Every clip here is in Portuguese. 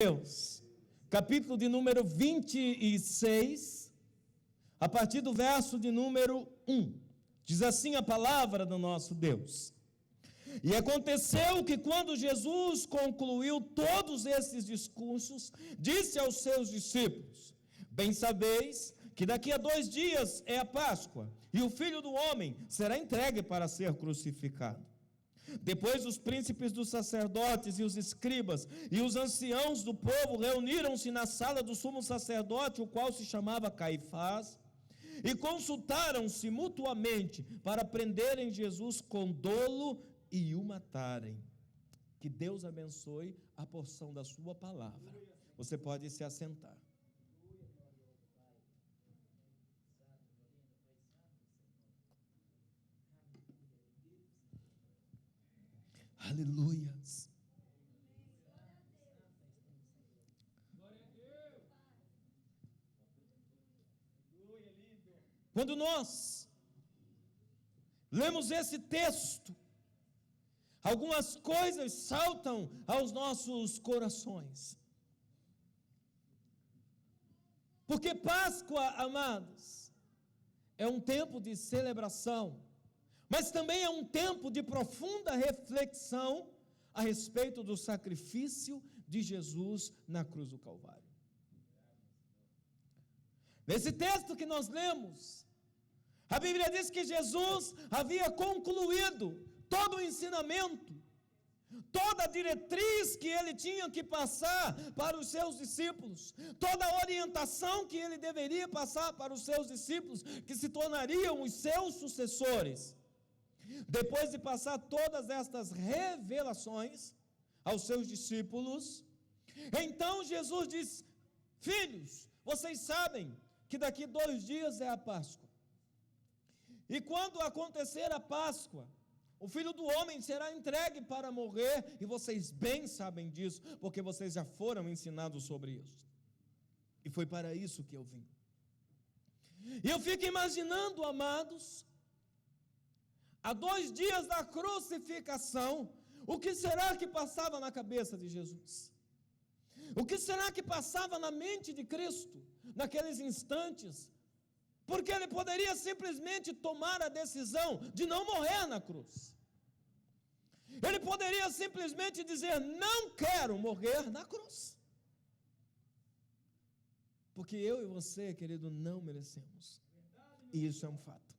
Deus, capítulo de número 26, a partir do verso de número 1, diz assim a palavra do nosso Deus: E aconteceu que quando Jesus concluiu todos esses discursos, disse aos seus discípulos: Bem sabeis que daqui a 2 dias é a Páscoa, e o Filho do Homem será entregue para ser crucificado. Depois os príncipes dos sacerdotes e os escribas e os anciãos do povo reuniram-se na sala do sumo sacerdote, o qual se chamava Caifás, e consultaram-se mutuamente para prenderem Jesus com dolo e o matarem. Que Deus abençoe a porção da sua palavra. Você pode se assentar. Aleluias. Quando nós lemos esse texto, algumas coisas saltam aos nossos corações. Porque Páscoa, amados, é um tempo de celebração, mas também é um tempo de profunda reflexão a respeito do sacrifício de Jesus na cruz do Calvário. Nesse texto que nós lemos, a Bíblia diz que Jesus havia concluído todo o ensinamento, toda a diretriz que ele tinha que passar para os seus discípulos, toda a orientação que ele deveria passar para os seus discípulos, que se tornariam os seus sucessores. Depois de passar todas estas revelações aos seus discípulos, então Jesus diz: Filhos, vocês sabem que daqui 2 dias é a Páscoa. E quando acontecer a Páscoa, o Filho do Homem será entregue para morrer, e vocês bem sabem disso, porque vocês já foram ensinados sobre isso. E foi para isso que eu vim. E eu fico imaginando, amados, a 2 dias da crucificação, o que será que passava na cabeça de Jesus? O que será que passava na mente de Cristo, naqueles instantes? Porque ele poderia simplesmente tomar a decisão de não morrer na cruz. Ele poderia simplesmente dizer: não quero morrer na cruz. Porque eu e você, querido, não merecemos. E isso é um fato.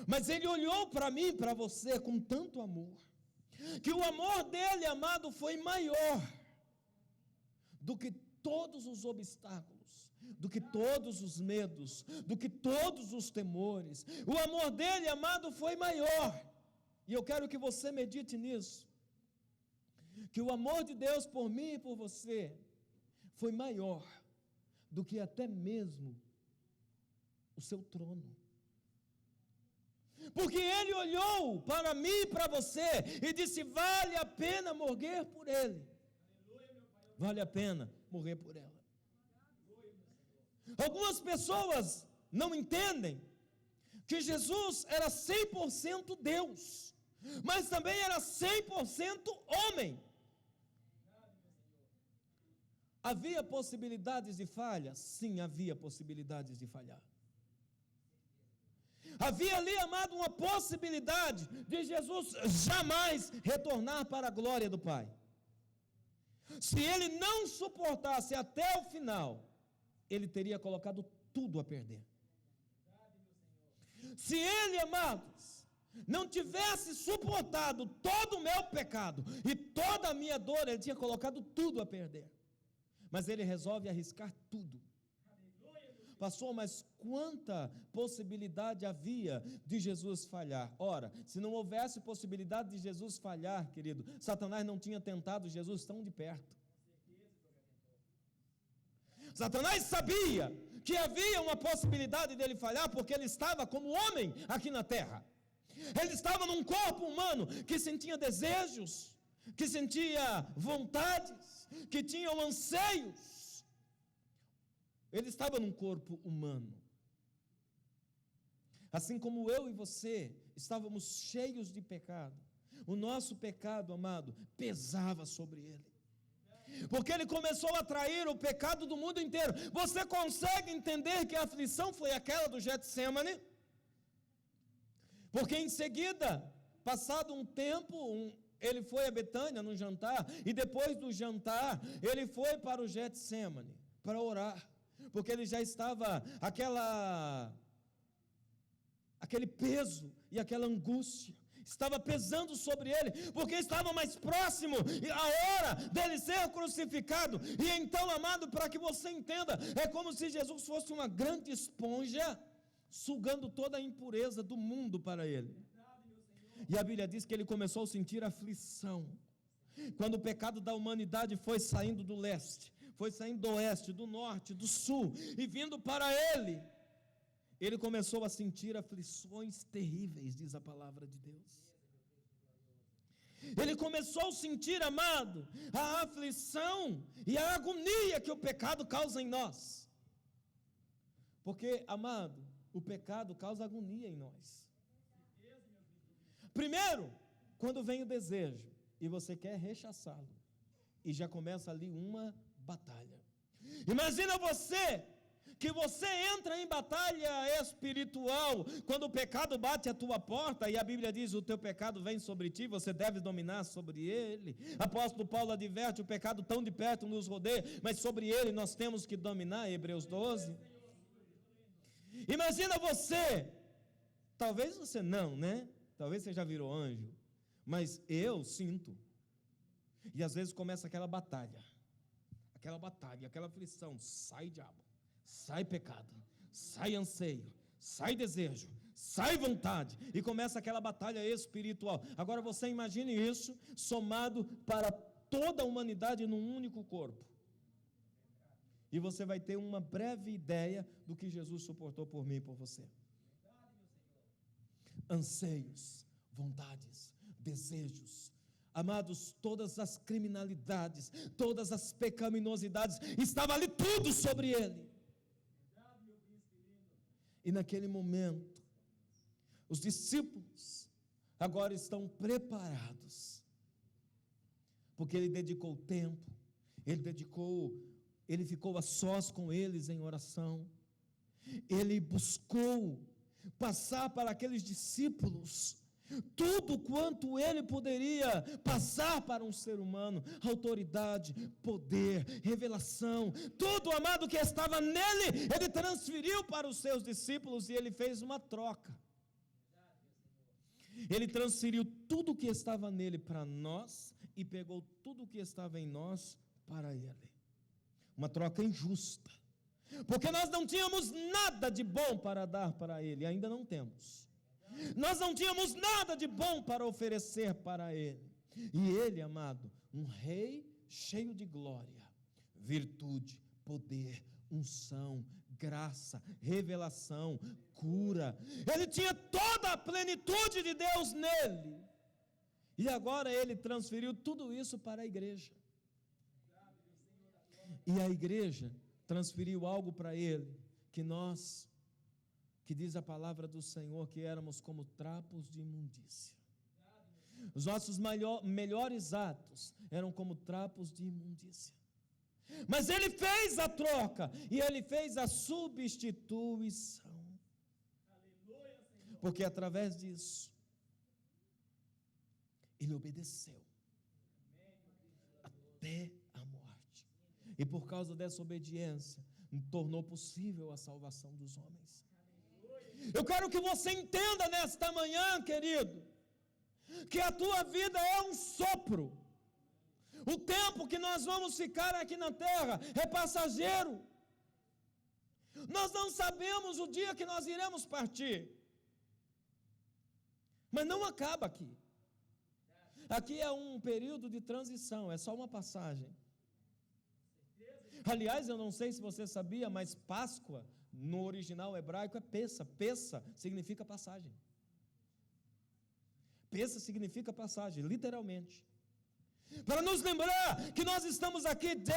Mas ele olhou para mim e para você com tanto amor, que o amor dele, amado, foi maior do que todos os obstáculos, do que todos os medos, do que todos os temores. O amor dele, amado, foi maior. E eu quero que você medite nisso, que o amor de Deus por mim e por você foi maior do que até mesmo o seu trono. Porque ele olhou para mim e para você e disse: vale a pena morrer por ele. Vale a pena morrer por ela. Algumas pessoas não entendem que Jesus era 100% Deus, mas também era 100% homem. Havia possibilidades de falha? Sim, havia possibilidades de falhar. Havia ali, amado, uma possibilidade de Jesus jamais retornar para a glória do Pai. Se ele não suportasse até o final, ele teria colocado tudo a perder. Se ele, amados, não tivesse suportado todo o meu pecado e toda a minha dor, ele tinha colocado tudo a perder. Mas ele resolve arriscar tudo. Pastor, mas quanta possibilidade havia de Jesus falhar? Ora, se não houvesse possibilidade de Jesus falhar, querido, Satanás não tinha tentado Jesus tão de perto. Satanás sabia que havia uma possibilidade dele falhar, porque ele estava como homem aqui na terra. Ele estava num corpo humano que sentia desejos, que sentia vontades, que tinha anseios. Ele estava num corpo humano. Assim como eu e você estávamos cheios de pecado, o nosso pecado, amado, pesava sobre ele. porque ele começou a atrair o pecado do mundo inteiro. Você consegue entender que a aflição foi aquela do Getsêmani? Porque em seguida, passado um tempo, ele foi a Betânia no jantar, e depois do jantar, ele foi para o Getsêmani para orar, porque ele já estava aquele peso e aquela angústia estava pesando sobre ele, porque estava mais próximo a hora dele ser crucificado. E então, amado, para que você entenda, é como se Jesus fosse uma grande esponja, sugando toda a impureza do mundo para ele. E a Bíblia diz que ele começou a sentir aflição, quando o pecado da humanidade foi saindo do leste, foi saindo do oeste, do norte, do sul, e vindo para ele, ele começou a sentir aflições terríveis, diz a palavra de Deus. Ele começou a sentir, amado, a aflição e a agonia que o pecado causa em nós. Porque, amado, o pecado causa agonia em nós. Primeiro, quando vem o desejo e você quer rechaçá-lo, e já começa ali uma batalha. Imagina que você entra em batalha espiritual, quando o pecado bate a tua porta, e a Bíblia diz, o teu pecado vem sobre ti, você deve dominar sobre ele. Apóstolo Paulo adverte, o pecado tão de perto nos rodeia, mas sobre ele nós temos que dominar, Hebreus 12. Imagina talvez você não, né? Talvez você já virou anjo, mas eu sinto, e às vezes começa aquela batalha, aquela aflição, sai diabo, sai pecado, sai anseio, sai desejo, sai vontade, e começa aquela batalha espiritual. Agora você imagine isso, somado para toda a humanidade num único corpo, e você vai ter uma breve ideia do que Jesus suportou por mim e por você. Anseios, vontades, desejos, amados, todas as criminalidades, todas as pecaminosidades, estava ali tudo sobre ele. E naquele momento, os discípulos agora estão preparados, porque ele dedicou tempo, ele ficou a sós com eles em oração, ele buscou passar para aqueles discípulos tudo quanto ele poderia passar para um ser humano, autoridade, poder, revelação, tudo, amado, que estava nele, ele transferiu para os seus discípulos, e ele fez uma troca. Ele transferiu tudo que estava nele para nós, e pegou tudo que estava em nós para ele. Uma troca injusta, porque nós não tínhamos nada de bom para dar para ele, ainda não temos. Nós não tínhamos nada de bom para oferecer para ele. E ele, amado, um rei cheio de glória, virtude, poder, unção, graça, revelação, cura. Ele tinha toda a plenitude de Deus nele. E agora ele transferiu tudo isso para a igreja. E a igreja transferiu algo para ele, que diz a palavra do Senhor, que éramos como trapos de imundícia. Os nossos melhores atos eram como trapos de imundícia. Mas ele fez a troca, e ele fez a substituição. Porque através disso, ele obedeceu até a morte. E por causa dessa obediência, tornou possível a salvação dos homens. Eu quero que você entenda nesta manhã, querido, que a tua vida é um sopro. O tempo que nós vamos ficar aqui na terra é passageiro. Nós não sabemos o dia que nós iremos partir. Mas não acaba aqui. Aqui é um período de transição, é só uma passagem. Aliás, eu não sei se você sabia, mas Páscoa, no original hebraico, é Pessa. Pessa significa passagem. Pessa significa passagem, literalmente. Para nos lembrar que nós estamos aqui de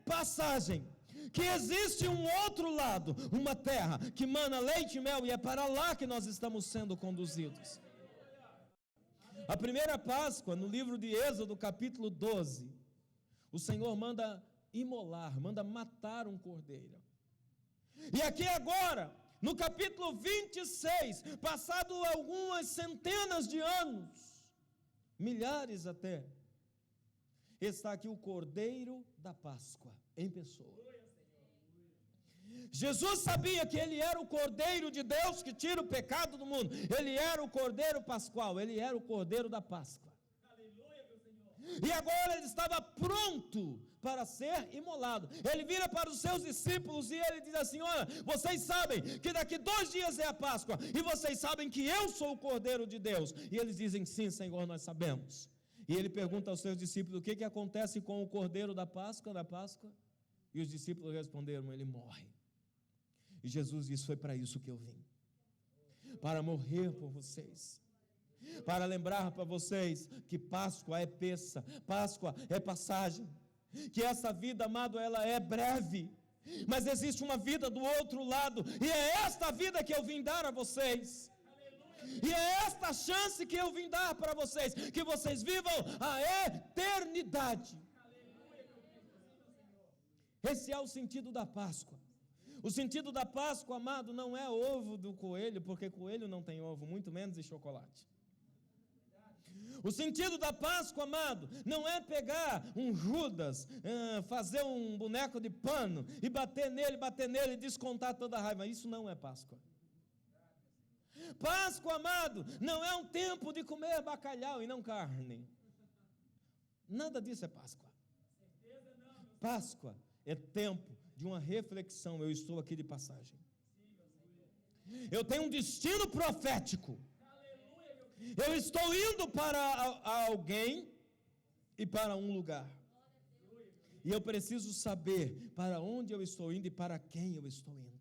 passagem, que existe um outro lado, uma terra que mana leite e mel, e é para lá que nós estamos sendo conduzidos. A primeira Páscoa, no livro de Êxodo, capítulo 12, o Senhor manda imolar, manda matar um cordeiro. E aqui agora, no capítulo 26, passado algumas centenas de anos, milhares até, está aqui o Cordeiro da Páscoa, em pessoa. Jesus sabia que Ele era o Cordeiro de Deus que tira o pecado do mundo. Ele era o Cordeiro Pascual, Ele era o Cordeiro da Páscoa. E agora Ele estava pronto para ser imolado. Ele vira para os seus discípulos e Ele diz assim: olha, vocês sabem que daqui 2 dias é a Páscoa, e vocês sabem que eu sou o Cordeiro de Deus. E eles dizem: sim, Senhor, nós sabemos. E Ele pergunta aos seus discípulos: o que acontece com o Cordeiro da Páscoa? E os discípulos responderam: ele morre. E Jesus disse: foi para isso que eu vim, para morrer por vocês, para lembrar para vocês que Páscoa é peça, Páscoa é passagem, que essa vida, amado, ela é breve, mas existe uma vida do outro lado, e é esta vida que eu vim dar a vocês. E é esta chance que eu vim dar para vocês, que vocês vivam a eternidade. Esse é o sentido da Páscoa. O sentido da Páscoa, amado, não é ovo do coelho, porque coelho não tem ovo, muito menos de chocolate. O sentido da Páscoa, amado, não é pegar um Judas, fazer um boneco de pano e bater nele e descontar toda a raiva. Isso não é Páscoa. Páscoa, amado, não é um tempo de comer bacalhau e não carne. Nada disso é Páscoa. Páscoa é tempo de uma reflexão. Eu estou aqui de passagem. Eu tenho um destino profético. Eu estou indo para alguém e para um lugar. E eu preciso saber para onde eu estou indo e para quem eu estou indo.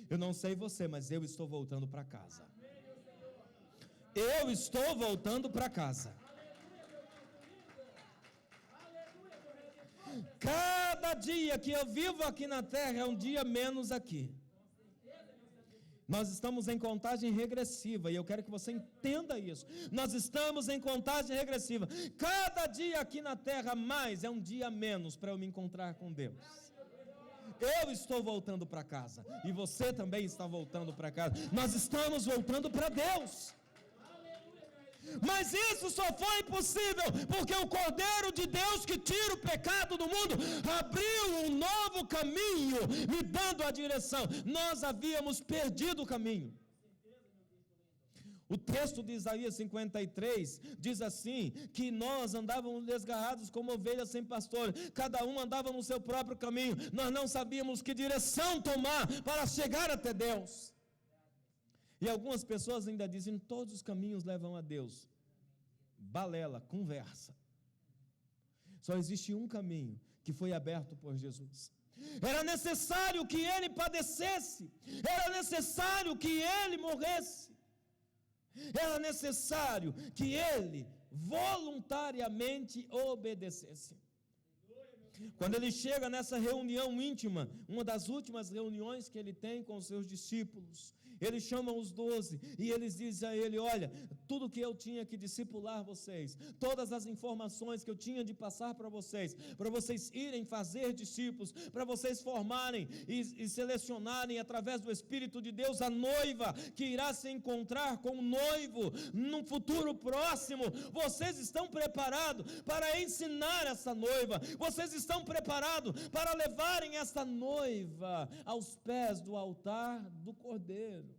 Eu não sei você, mas eu estou voltando para casa. Eu estou voltando para casa. Cada dia que eu vivo aqui na terra é um dia menos aqui. Nós estamos em contagem regressiva, e eu quero que você entenda isso. Nós estamos em contagem regressiva. Cada dia aqui na terra mais é um dia menos para eu me encontrar com Deus. Eu estou voltando para casa, e você também está voltando para casa. Nós estamos voltando para Deus. Mas isso só foi possível porque o Cordeiro de Deus que tira o pecado do mundo abriu um novo caminho, me dando a direção. Nós havíamos perdido o caminho. O texto de Isaías 53 diz assim, que nós andávamos desgarrados como ovelhas sem pastor, cada um andava no seu próprio caminho, nós não sabíamos que direção tomar para chegar até Deus. E algumas pessoas ainda dizem: todos os caminhos levam a Deus. Balela, conversa. Só existe um caminho que foi aberto por Jesus. Era necessário que Ele padecesse, era necessário que Ele morresse, era necessário que Ele voluntariamente obedecesse. Quando Ele chega nessa reunião íntima, uma das últimas reuniões que Ele tem com os seus discípulos, Ele chama os 12 e eles dizem a Ele: olha, tudo que eu tinha que discipular vocês, todas as informações que eu tinha de passar para vocês irem fazer discípulos, para vocês formarem e selecionarem através do Espírito de Deus a noiva que irá se encontrar com o noivo num futuro próximo. Vocês estão preparados para ensinar essa noiva? Vocês estão preparados para levarem essa noiva aos pés do altar do Cordeiro?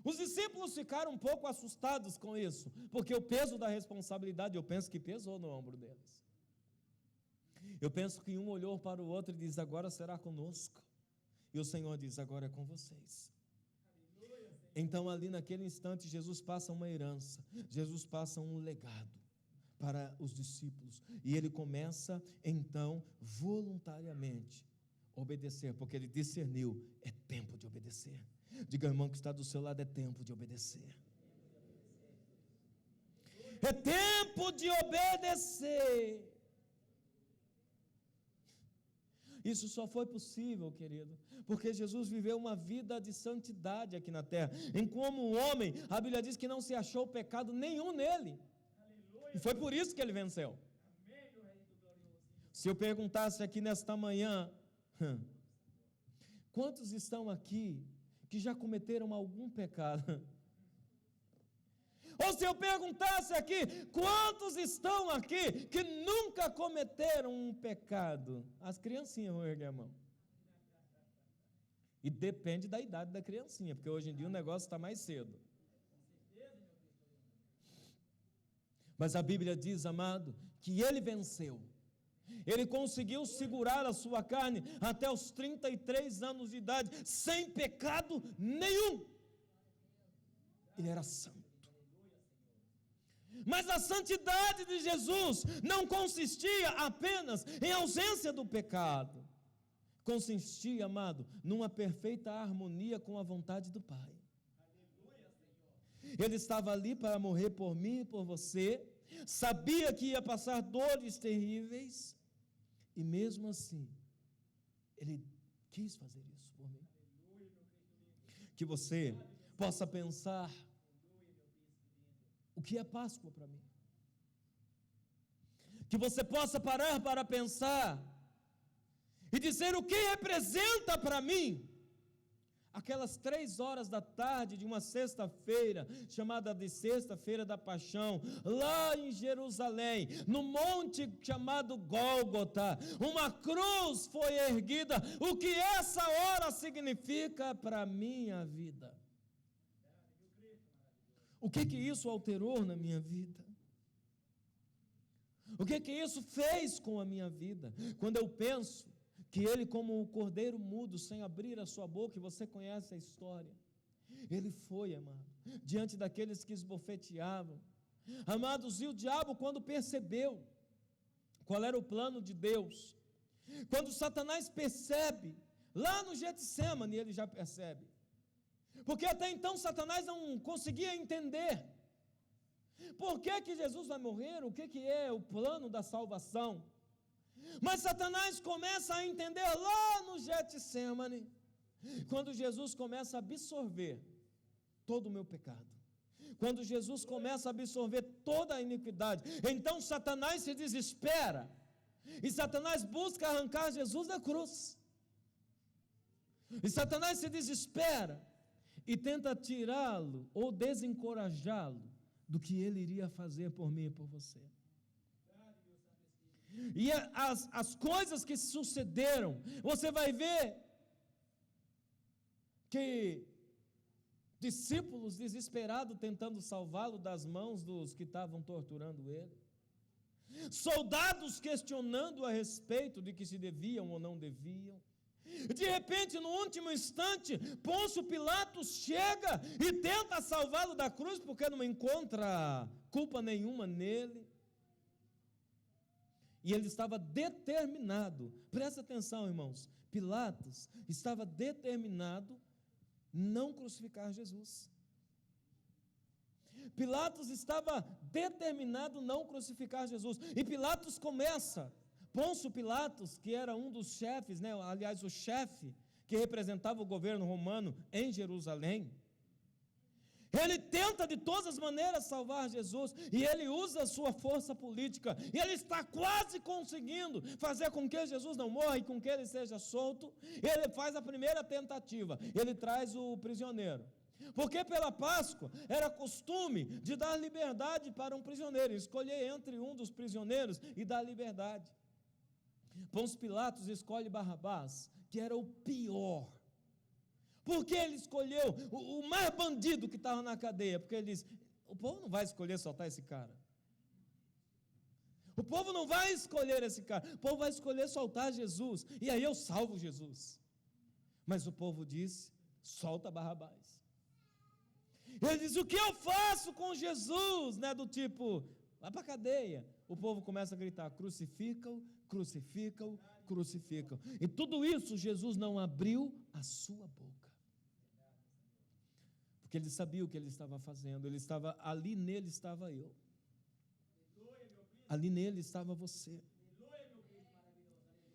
Os discípulos ficaram um pouco assustados com isso, porque o peso da responsabilidade, eu penso que pesou no ombro deles. Eu penso que um olhou para o outro e diz: agora será conosco. E o Senhor diz: agora é com vocês. Então ali naquele instante Jesus passa uma herança, Jesus passa um legado para os discípulos, e ele começa então voluntariamente obedecer, porque ele discerniu: é tempo de obedecer. Diga ao irmão que está do seu lado: é tempo de obedecer. É tempo de obedecer. Isso só foi possível, querido, porque Jesus viveu uma vida de santidade aqui na terra. Em como homem, a Bíblia diz que não se achou pecado nenhum nele. E foi por isso que ele venceu. Se eu perguntasse aqui nesta manhã, quantos estão aqui que já cometeram algum pecado? Ou se eu perguntasse aqui, quantos estão aqui que nunca cometeram um pecado? As criancinhas vão erguer a mão. E depende da idade da criancinha, porque hoje em dia o negócio está mais cedo. Mas a Bíblia diz, amado, que ele venceu. Ele conseguiu segurar a sua carne até os 33 anos de idade, sem pecado nenhum. Ele era santo. Mas a santidade de Jesus não consistia apenas em ausência do pecado. Consistia, amado, numa perfeita harmonia com a vontade do Pai. Ele estava ali para morrer por mim e por você, sabia que ia passar dores terríveis, e mesmo assim, Ele quis fazer isso por mim. Que você possa pensar, o que é Páscoa para mim? Que você possa parar para pensar, e dizer o que representa para mim aquelas 3 horas da tarde de uma sexta-feira, chamada de Sexta-feira da Paixão, lá em Jerusalém, no monte chamado Gólgota, uma cruz foi erguida. O que essa hora significa para a minha vida? O que isso alterou na minha vida? O que isso fez com a minha vida? Quando eu penso que ele, como o cordeiro mudo, sem abrir a sua boca, e você conhece a história, ele foi, amado, diante daqueles que esbofeteavam. Amados, e o diabo, quando percebeu qual era o plano de Deus, quando Satanás percebe, lá no Getsemane ele já percebe, porque até então Satanás não conseguia entender, por que Jesus vai morrer, o que é o plano da salvação. Mas Satanás começa a entender lá no Getsemane, quando Jesus começa a absorver todo o meu pecado, quando Jesus começa a absorver toda a iniquidade, então Satanás se desespera, e Satanás busca arrancar Jesus da cruz, e Satanás se desespera, e tenta tirá-lo, ou desencorajá-lo, do que ele iria fazer por mim e por você. E as coisas que sucederam, você vai ver que discípulos desesperados tentando salvá-lo das mãos dos que estavam torturando ele, soldados questionando a respeito de que se deviam ou não deviam. De repente, no último instante, Pôncio Pilatos chega e tenta salvá-lo da cruz, porque não encontra culpa nenhuma nele. E ele estava determinado, presta atenção, irmãos, Pilatos estava determinado não crucificar Jesus. Pilatos estava determinado não crucificar Jesus. E Pilatos começa, Pôncio Pilatos, que era um dos chefes, aliás, o chefe que representava o governo romano em Jerusalém, ele tenta de todas as maneiras salvar Jesus, e ele usa a sua força política, e ele está quase conseguindo fazer com que Jesus não morra e com que ele seja solto. Ele faz a primeira tentativa, ele traz o prisioneiro, porque pela Páscoa era costume de dar liberdade para um prisioneiro, escolher entre um dos prisioneiros e dar liberdade. Pôncio Pilatos escolhe Barrabás, que era o pior. Por que ele escolheu o mais bandido que estava na cadeia? Porque ele disse, o povo não vai escolher soltar esse cara. O povo não vai escolher esse cara. O povo vai escolher soltar Jesus. E aí eu salvo Jesus. Mas o povo disse, solta Barrabás. Ele diz, o que eu faço com Jesus? Do tipo, vai para a cadeia. O povo começa a gritar, crucificam, crucificam, crucificam. E tudo isso Jesus não abriu a sua boca. Porque ele sabia o que ele estava fazendo, ali nele estava eu, ali nele estava você,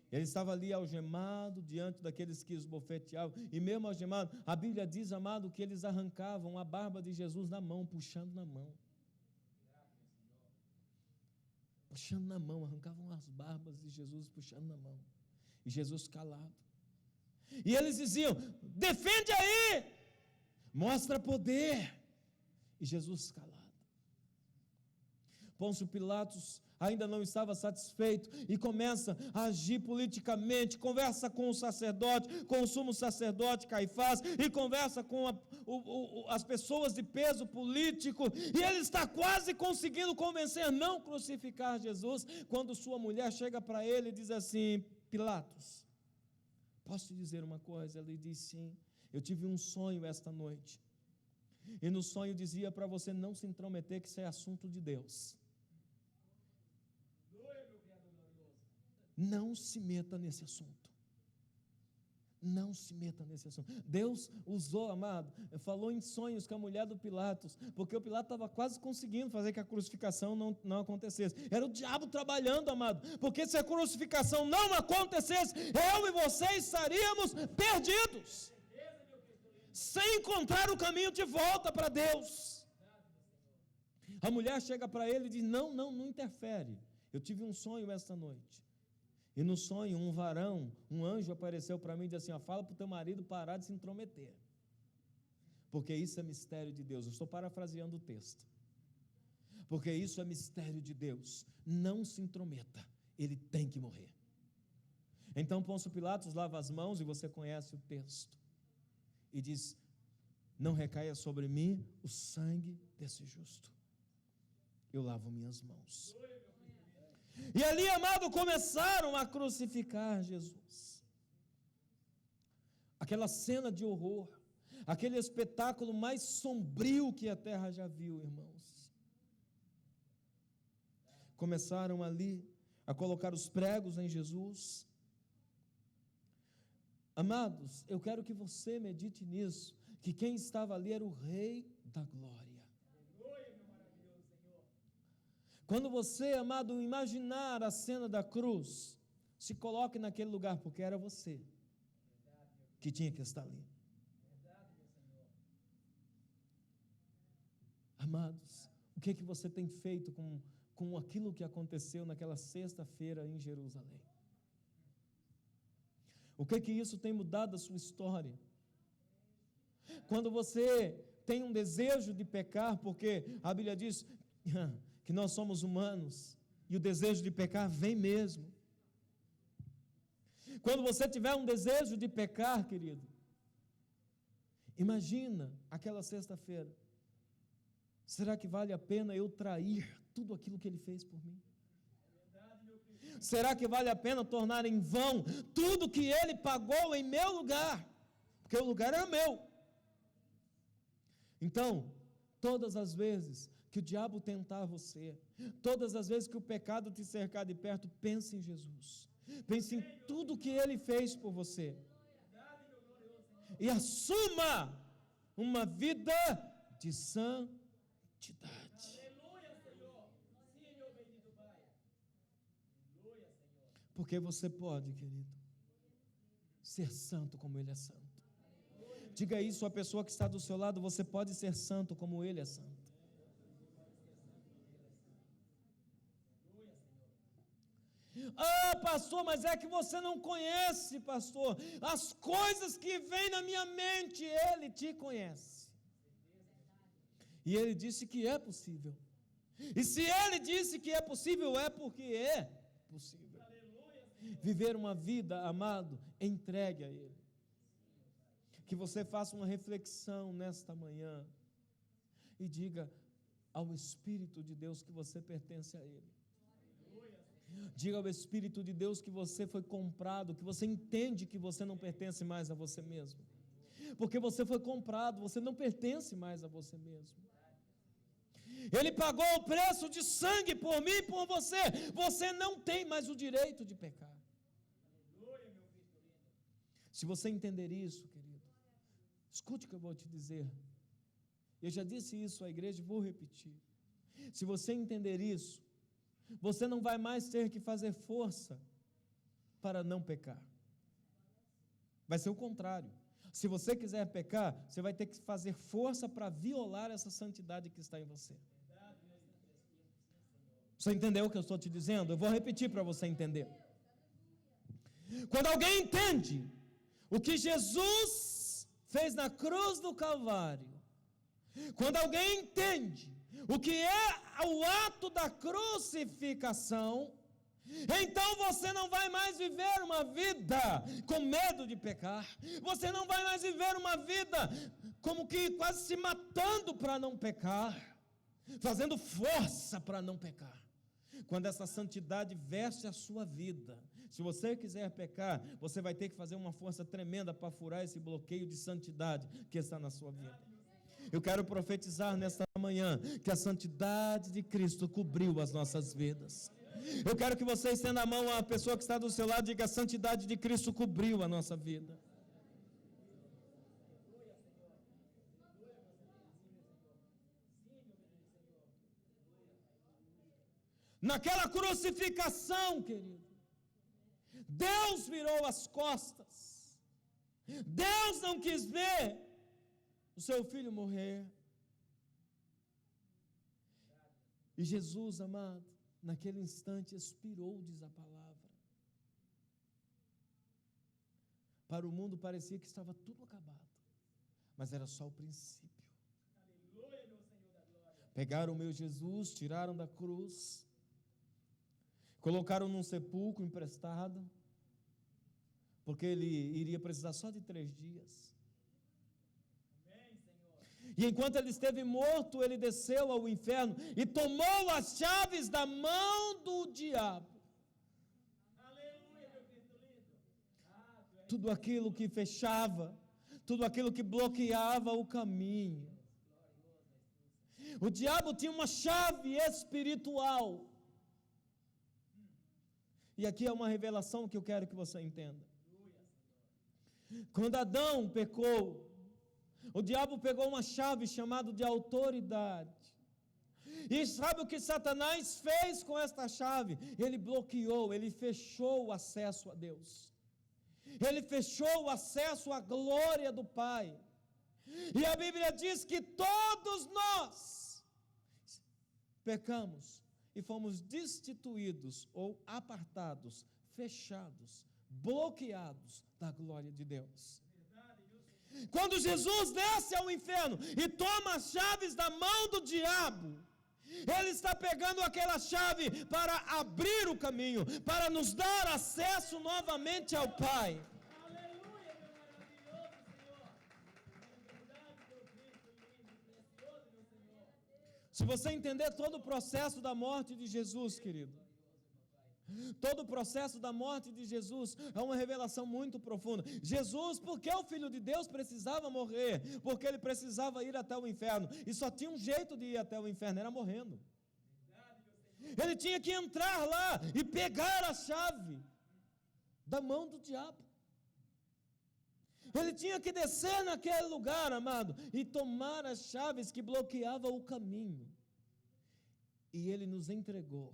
ele estava ali algemado, diante daqueles que esbofeteavam, e mesmo algemado, a Bíblia diz, amado, que eles arrancavam a barba de Jesus na mão, puxando na mão, puxando na mão, arrancavam as barbas de Jesus, puxando na mão, e Jesus calado. E eles diziam: defende aí, mostra poder. E Jesus calado. Pôncio Pilatos ainda não estava satisfeito e começa a agir politicamente, conversa com o sacerdote, com o sumo sacerdote Caifás, e conversa com as pessoas de peso político, e ele está quase conseguindo convencer a não crucificar Jesus, quando sua mulher chega para ele e diz assim: Pilatos, posso te dizer uma coisa? Ele diz: sim, eu tive um sonho esta noite, e no sonho dizia para você não se intrometer, que isso é assunto de Deus. Não se meta nesse assunto. Não se meta nesse assunto. Deus usou, amado, falou em sonhos com a mulher do Pilatos, porque o Pilatos estava quase conseguindo fazer que a crucificação não acontecesse. Era o diabo trabalhando, amado, porque se a crucificação não acontecesse, eu e você estaríamos perdidos, sem encontrar o caminho de volta para Deus. A mulher chega para ele e diz: não interfere. Eu tive um sonho esta noite. E no sonho, um varão, um anjo apareceu para mim e disse assim: fala para o teu marido parar de se intrometer, porque isso é mistério de Deus. Eu estou parafraseando o texto, porque isso é mistério de Deus. Não se intrometa, ele tem que morrer. Então Pôncio Pilatos lava as mãos, e você conhece o texto, e diz: não recaia sobre mim o sangue desse justo, eu lavo minhas mãos. E ali, amado, começaram a crucificar Jesus. Aquela cena de horror, aquele espetáculo mais sombrio que a terra já viu, irmãos. Começaram ali a colocar os pregos em Jesus. Amados, eu quero que você medite nisso, que quem estava ali era o Rei da Glória. Quando você, amado, imaginar a cena da cruz, se coloque naquele lugar, porque era você que tinha que estar ali. Amados, o que você tem feito com aquilo que aconteceu naquela sexta-feira em Jerusalém? O que isso tem mudado a sua história? Quando você tem um desejo de pecar, porque a Bíblia diz que nós somos humanos, e o desejo de pecar vem mesmo. Quando você tiver um desejo de pecar, querido, imagina aquela sexta-feira: será que vale a pena eu trair tudo aquilo que ele fez por mim? Será que vale a pena tornar em vão tudo que ele pagou em meu lugar? Porque o lugar era meu. Então, todas as vezes que o diabo tentar você, todas as vezes que o pecado te cercar de perto, pense em Jesus, pense em tudo que ele fez por você, e assuma uma vida de santidade, porque você pode, querido, ser santo como ele é santo. Diga isso à pessoa que está do seu lado: você pode ser santo como ele é santo. Ah, pastor, mas é que você não conhece, pastor, as coisas que vêm na minha mente. Ele te conhece, e ele disse que é possível, e se ele disse que é possível, é porque é possível viver uma vida, amado, entregue a ele. Que você faça uma reflexão nesta manhã e diga ao Espírito de Deus que você pertence a ele. Diga ao Espírito de Deus que você foi comprado, que você entende que você não pertence mais a você mesmo, porque você foi comprado, você não pertence mais a você mesmo. Ele pagou o preço de sangue por mim e por você. Você não tem mais o direito de pecar. Se você entender isso, querido, escute o que eu vou te dizer. Eu já disse isso à igreja e vou repetir. Se você entender isso, você não vai mais ter que fazer força para não pecar. Vai ser o contrário. Se você quiser pecar, você vai ter que fazer força para violar essa santidade que está em você. Você entendeu o que eu estou te dizendo? Eu vou repetir para você entender. Quando alguém entende o que Jesus fez na cruz do Calvário, quando alguém entende o que é o ato da crucificação, então você não vai mais viver uma vida com medo de pecar, você não vai mais viver uma vida como que quase se matando para não pecar, fazendo força para não pecar. Quando essa santidade veste a sua vida, se você quiser pecar, você vai ter que fazer uma força tremenda para furar esse bloqueio de santidade que está na sua vida. Eu quero profetizar nesta manhã que a santidade de Cristo cobriu as nossas vidas. Eu quero que você estenda a mão à pessoa que está do seu lado e diga: a santidade de Cristo cobriu a nossa vida. Naquela crucificação, querido, Deus virou as costas. Deus não quis ver o seu filho morrer. E Jesus, amado, naquele instante expirou, diz a palavra. Para o mundo parecia que estava tudo acabado, mas era só o princípio. Aleluia, meu Senhor da glória. Pegaram o meu Jesus, tiraram da cruz, colocaram num sepulcro emprestado, porque ele iria precisar só de 3 dias. E enquanto ele esteve morto, ele desceu ao inferno e tomou as chaves da mão do diabo. Aleluia, meu Cristo lindo. Tudo aquilo que fechava, tudo aquilo que bloqueava o caminho. O diabo tinha uma chave espiritual. E aqui é uma revelação que eu quero que você entenda. Quando Adão pecou, o diabo pegou uma chave chamada de autoridade. E sabe o que Satanás fez com esta chave? Ele bloqueou, ele fechou o acesso a Deus. Ele fechou o acesso à glória do Pai. E a Bíblia diz que todos nós pecamos e fomos destituídos ou apartados, fechados, bloqueados da glória de Deus. Quando Jesus desce ao inferno e toma as chaves da mão do diabo, ele está pegando aquela chave para abrir o caminho, para nos dar acesso novamente ao Pai. Aleluia, meu maravilhoso Senhor. Se você entender todo o processo da morte de Jesus, querido, todo o processo da morte de Jesus é uma revelação muito profunda. Jesus, porque o Filho de Deus precisava morrer? Porque ele precisava ir até o inferno. E só tinha um jeito de ir até o inferno, era morrendo. Ele tinha que entrar lá e pegar a chave da mão do diabo. Ele tinha que descer naquele lugar, amado, e tomar as chaves que bloqueavam o caminho. E ele nos entregou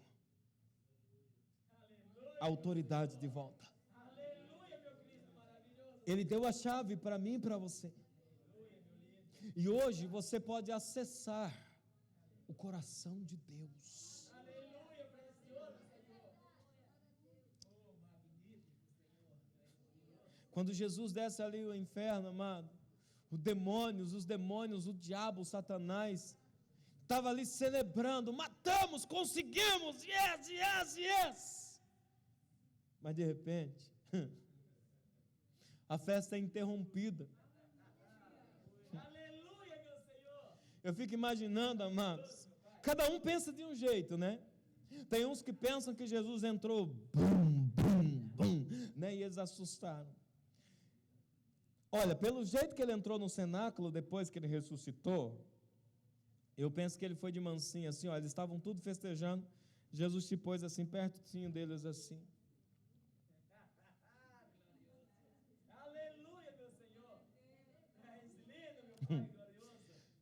a autoridade de volta. Ele deu a chave para mim e para você. E hoje você pode acessar o coração de Deus. Quando Jesus desce ali ao inferno, amado, os demônios, o diabo, o Satanás, estava ali celebrando: matamos, conseguimos, yes, yes, yes. Mas de repente, a festa é interrompida. Aleluia, meu Senhor. Eu fico imaginando, amados, cada um pensa de um jeito, né? Tem uns que pensam que Jesus entrou, bum, bum, bum, né? E eles assustaram. Olha, pelo jeito que ele entrou no cenáculo depois que ele ressuscitou, eu penso que ele foi de mansinho assim, ó, eles estavam tudo festejando, Jesus se pôs assim, pertinho deles assim.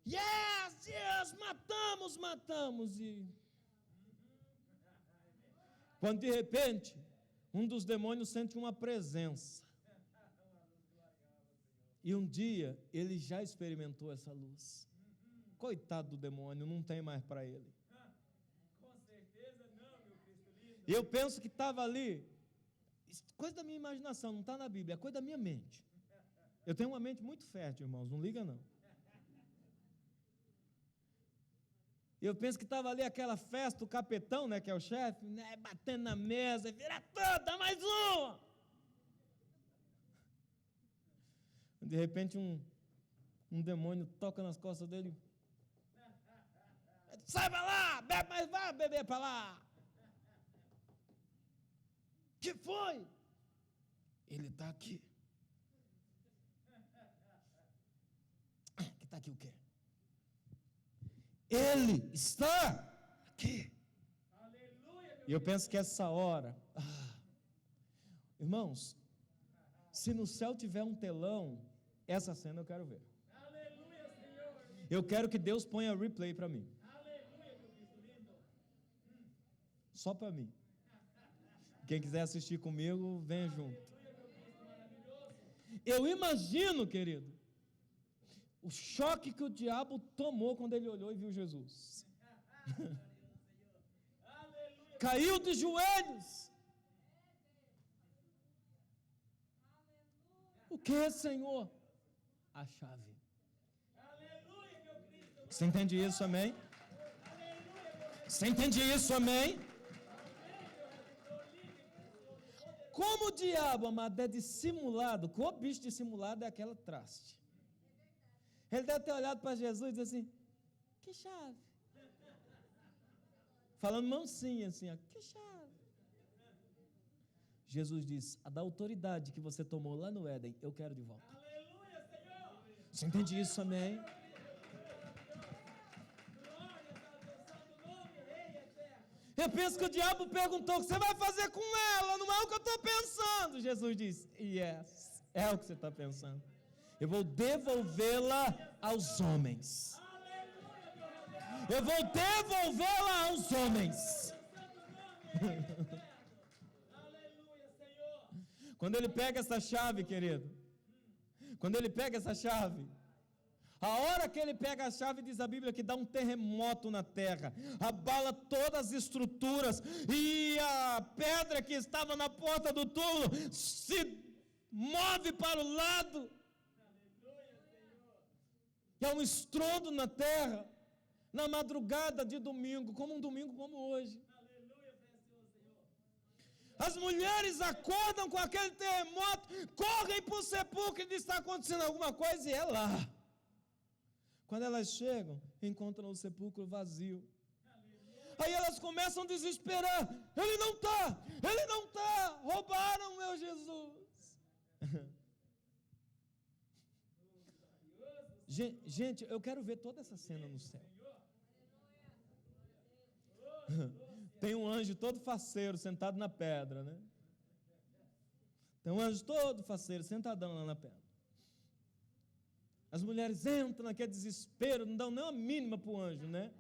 Yes, yes, matamos. E quando de repente, um dos demônios sente uma presença. E um dia, ele já experimentou essa luz. Coitado do demônio, não tem mais para ele. Com certeza não. Eu penso que estava ali, coisa da minha imaginação, não está na Bíblia, é coisa da minha mente. Eu tenho uma mente muito fértil, irmãos, não liga não. Eu penso que estava ali aquela festa, o capetão, né, que é o chefe, né, batendo na mesa, vira toda, mais uma. De repente um demônio toca nas costas dele. Sai para lá, bebe, mas vai beber para lá. Que foi? Ele está aqui. Que está aqui o quê? Ele está aqui. E eu penso que essa hora, irmãos, se no céu tiver um telão, essa cena eu quero ver. Eu quero que Deus ponha replay para mim. Só para mim. Quem quiser assistir comigo, venha junto. Eu imagino, querido, o choque que o diabo tomou quando ele olhou e viu Jesus. Caiu de joelhos. O que, Senhor? A chave. Você entende isso, amém? Você entende isso, amém? Como o diabo, amado, é dissimulado, qual bicho dissimulado é aquela traste. Ele deve ter olhado para Jesus e disse assim, que chave? Falando mansinho assim, ó, que chave? Jesus diz, a da autoridade que você tomou lá no Éden, eu quero de volta. Aleluia, Senhor! Você entende isso, amém? Eu penso que o diabo perguntou, o que você vai fazer com ela? Não é o que eu estou pensando. Jesus disse, yes, é o que você está pensando. Eu vou devolvê-la aos homens. Eu vou devolvê-la aos homens. Quando ele pega essa chave, querido, quando ele pega essa chave, a hora que ele pega a chave, diz a Bíblia que dá um terremoto na terra, abala todas as estruturas, e a pedra que estava na porta do túmulo se move para o lado. E há um estrondo na terra, na madrugada de domingo, como um domingo como hoje. As mulheres acordam com aquele terremoto, correm para o sepulcro e dizem, está acontecendo alguma coisa, e é lá. Quando elas chegam, encontram o sepulcro vazio. Aí elas começam a desesperar, ele não está, roubaram meu Jesus. Gente, eu quero ver toda essa cena no céu. Tem um anjo todo faceiro sentado na pedra, né? Tem um anjo todo faceiro sentadão lá na pedra. As mulheres entram naquele desespero, não dão nem uma mínima para o anjo, né?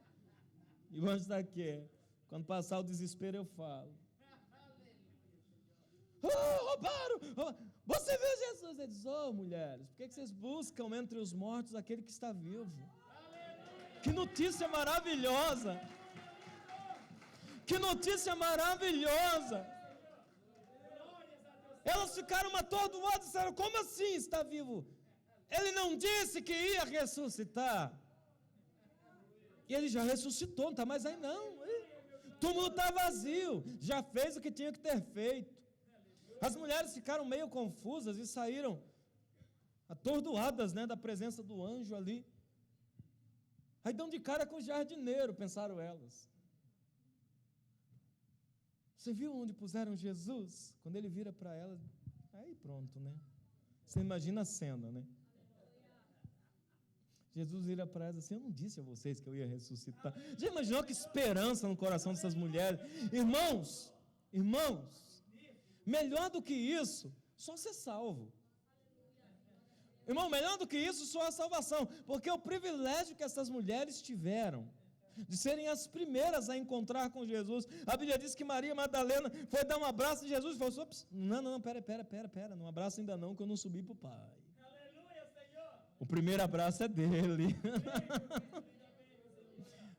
E o anjo está aqui. Quando passar o desespero eu falo. Roubaram! Você viu Jesus? Ele diz, mulheres, por que vocês buscam entre os mortos aquele que está vivo? Que notícia maravilhosa! Que notícia maravilhosa! Elas ficaram atordoadas e disseram, como assim está vivo? Ele não disse que ia ressuscitar. E ele já ressuscitou, não está mais aí não. O túmulo está vazio, já fez o que tinha que ter feito. As mulheres ficaram meio confusas e saíram atordoadas, né, da presença do anjo ali. Aí dão de cara com o jardineiro, pensaram elas. Você viu onde puseram Jesus? Quando ele vira para elas, aí pronto, né? Você imagina a cena, né? Jesus vira para elas assim, eu não disse a vocês que eu ia ressuscitar. Já imaginou que esperança no coração dessas mulheres? Irmãos, melhor do que isso, só ser salvo. Irmão, melhor do que isso, só a salvação. Porque o privilégio que essas mulheres tiveram de serem as primeiras a encontrar com Jesus. A Bíblia diz que Maria Madalena foi dar um abraço de Jesus e falou, não, pera, não abraço ainda não, que eu não subi para o Pai. Aleluia, Senhor. O primeiro abraço é dele.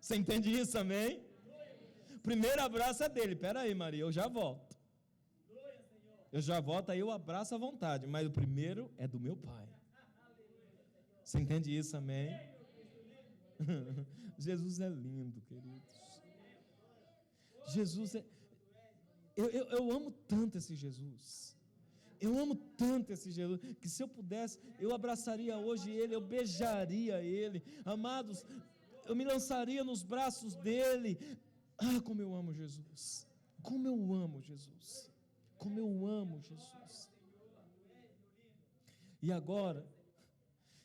Você entende isso, amém? Primeiro abraço é dele. Espera aí, Maria, eu já volto. Eu já volto, aí eu abraço à vontade, mas o primeiro é do meu pai. Você entende isso, amém? Jesus é lindo, queridos. Jesus é... Eu amo tanto esse Jesus. Eu amo tanto esse Jesus, que se eu pudesse, eu abraçaria hoje ele, eu beijaria ele. Amados, eu me lançaria nos braços dele. Ah, como eu amo Jesus. Como eu amo Jesus. Como eu amo Jesus. E agora,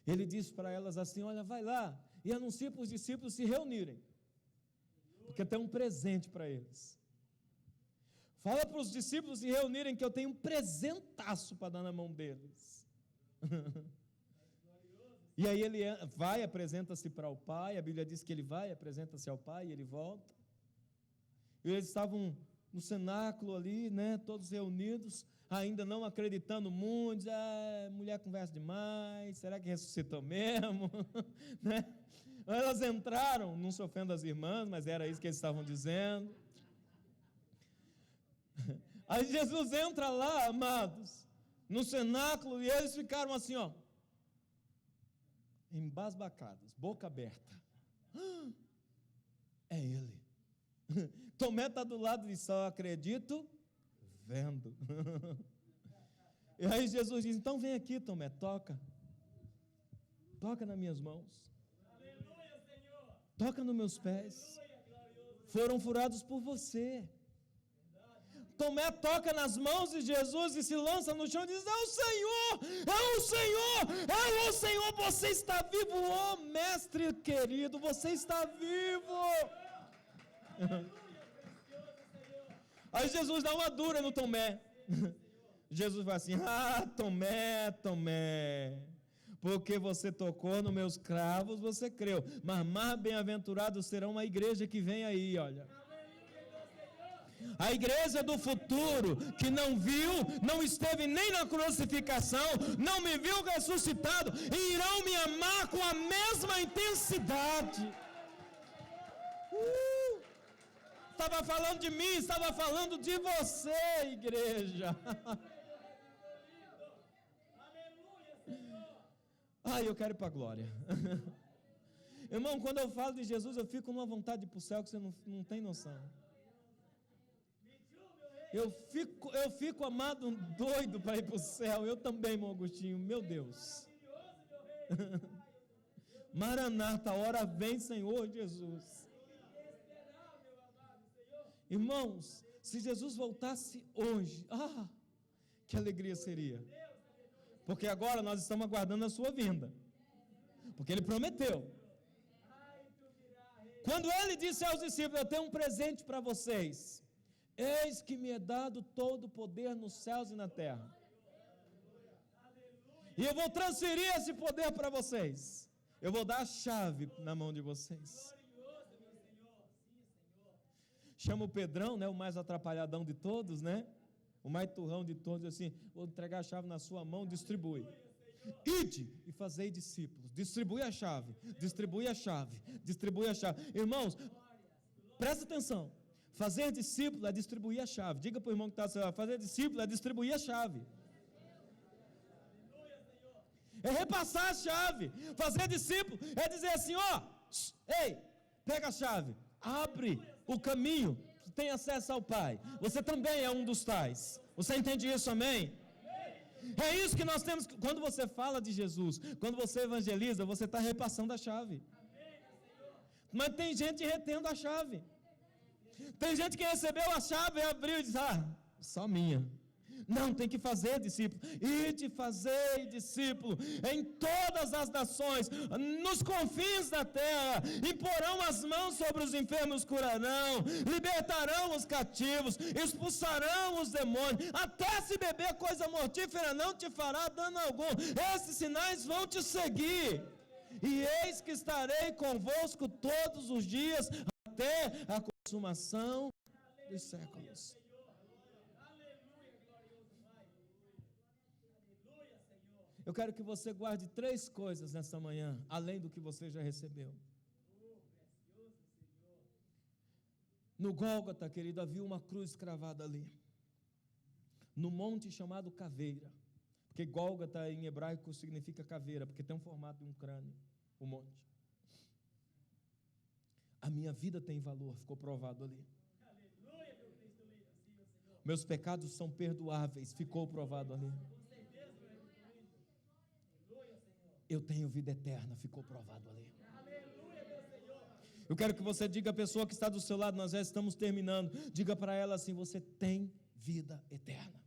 ele diz para elas assim: olha, vai lá e anuncia para os discípulos se reunirem, porque tem um presente para eles. Fala para os discípulos se reunirem, que eu tenho um presentaço para dar na mão deles. E aí ele vai, apresenta-se para o Pai. A Bíblia diz que ele vai, apresenta-se ao Pai e ele volta. E eles estavam no cenáculo ali, né, todos reunidos, ainda não acreditando muito. Mulher conversa demais, será que ressuscitou mesmo? Né? Elas entraram, não se ofenda as irmãs, mas era isso que eles estavam dizendo. Aí Jesus entra lá, amados, no cenáculo, e eles ficaram assim, ó, embasbacados, boca aberta. É ele. Tomé está do lado de só acredito vendo. E aí Jesus diz: então vem aqui, Tomé, toca nas minhas mãos, toca nos meus pés, foram furados por você. Tomé toca nas mãos de Jesus e se lança no chão e diz: é o Senhor, é o Senhor, é o Senhor, você está vivo, oh mestre querido, você está vivo. Aí Jesus dá uma dura no Tomé. Jesus vai assim: Tomé, porque você tocou nos meus cravos, você creu, mas mais bem-aventurados serão a igreja que vem aí, olha. A igreja do futuro, que não viu, não esteve nem na crucificação, não me viu ressuscitado, e irão me amar com a mesma intensidade. Estava falando de mim, estava falando de você, igreja. Ai, eu quero ir para a glória. Irmão, quando eu falo de Jesus, eu fico numa vontade de ir para o céu que você não tem noção. Eu fico amado, doido para ir para o céu. Eu também, irmão Agostinho, meu Deus. Maranata, a hora vem, Senhor Jesus. Irmãos, se Jesus voltasse hoje, que alegria seria. Porque agora nós estamos aguardando a sua vinda. Porque ele prometeu. Quando ele disse aos discípulos: eu tenho um presente para vocês. Eis que me é dado todo o poder nos céus e na terra. E eu vou transferir esse poder para vocês. Eu vou dar a chave na mão de vocês. Chama o Pedrão, né, o mais atrapalhadão de todos, né? O mais turrão de todos, assim: vou entregar a chave na sua mão, distribui. Ide e fazei discípulos. Distribui a chave, distribui a chave, distribui a chave. Irmãos, presta atenção. Fazer discípulo é distribuir a chave. Diga para o irmão que está assim: fazer discípulo é distribuir a chave. É repassar a chave. Fazer discípulo é dizer assim: ei, pega a chave, abre o caminho, tem acesso ao Pai. Você também é um dos tais. Você entende isso, amém? É isso que nós temos. Quando você fala de Jesus, quando você evangeliza, você está repassando a chave. Mas tem gente retendo a chave. Tem gente que recebeu a chave e abriu e diz: só minha. Não, tem que fazer discípulo. Ide fazer discípulo em todas as nações, nos confins da terra. Imporão as mãos sobre os enfermos, curarão, libertarão os cativos, expulsarão os demônios. Até se beber coisa mortífera não te fará dano algum. Esses sinais vão te seguir. E eis que estarei convosco todos os dias até a consumação dos séculos. Eu quero que você guarde 3 coisas nesta manhã, além do que você já recebeu. No Gólgota, querido, havia uma cruz cravada ali, no monte chamado Caveira, porque Gólgota em hebraico significa caveira, porque tem um formato de um crânio, o monte. A minha vida tem valor, ficou provado ali. Meus pecados são perdoáveis, ficou provado ali. Eu tenho vida eterna, ficou provado ali. Eu quero que você diga à pessoa que está do seu lado, nós já estamos terminando, diga para ela assim: você tem vida eterna.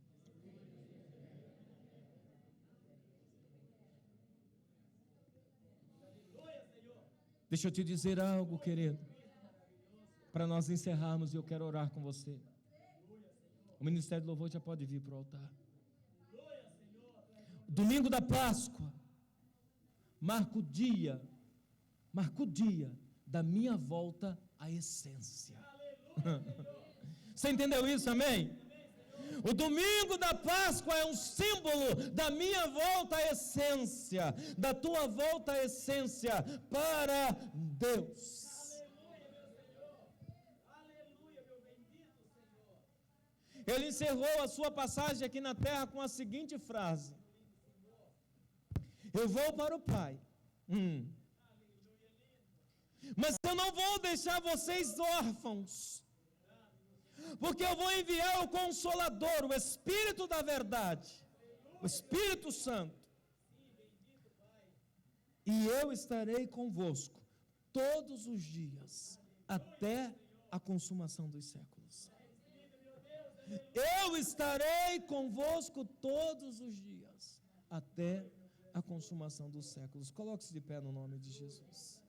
Deixa eu te dizer algo, querido, para nós encerrarmos, e eu quero orar com você. O Ministério do Louvor já pode vir para o altar. Domingo da Páscoa marca o dia da minha volta à essência. Você entendeu isso, amém? O domingo da Páscoa é um símbolo da minha volta à essência, da tua volta à essência para Deus. Ele encerrou a sua passagem aqui na terra com a seguinte frase: eu vou para o Pai, mas eu não vou deixar vocês órfãos, porque eu vou enviar o Consolador, o Espírito da verdade, o Espírito Santo, e eu estarei convosco todos os dias, até a consumação dos séculos. Eu estarei convosco todos os dias, até a consumação dos séculos. Coloque-se de pé no nome de Jesus.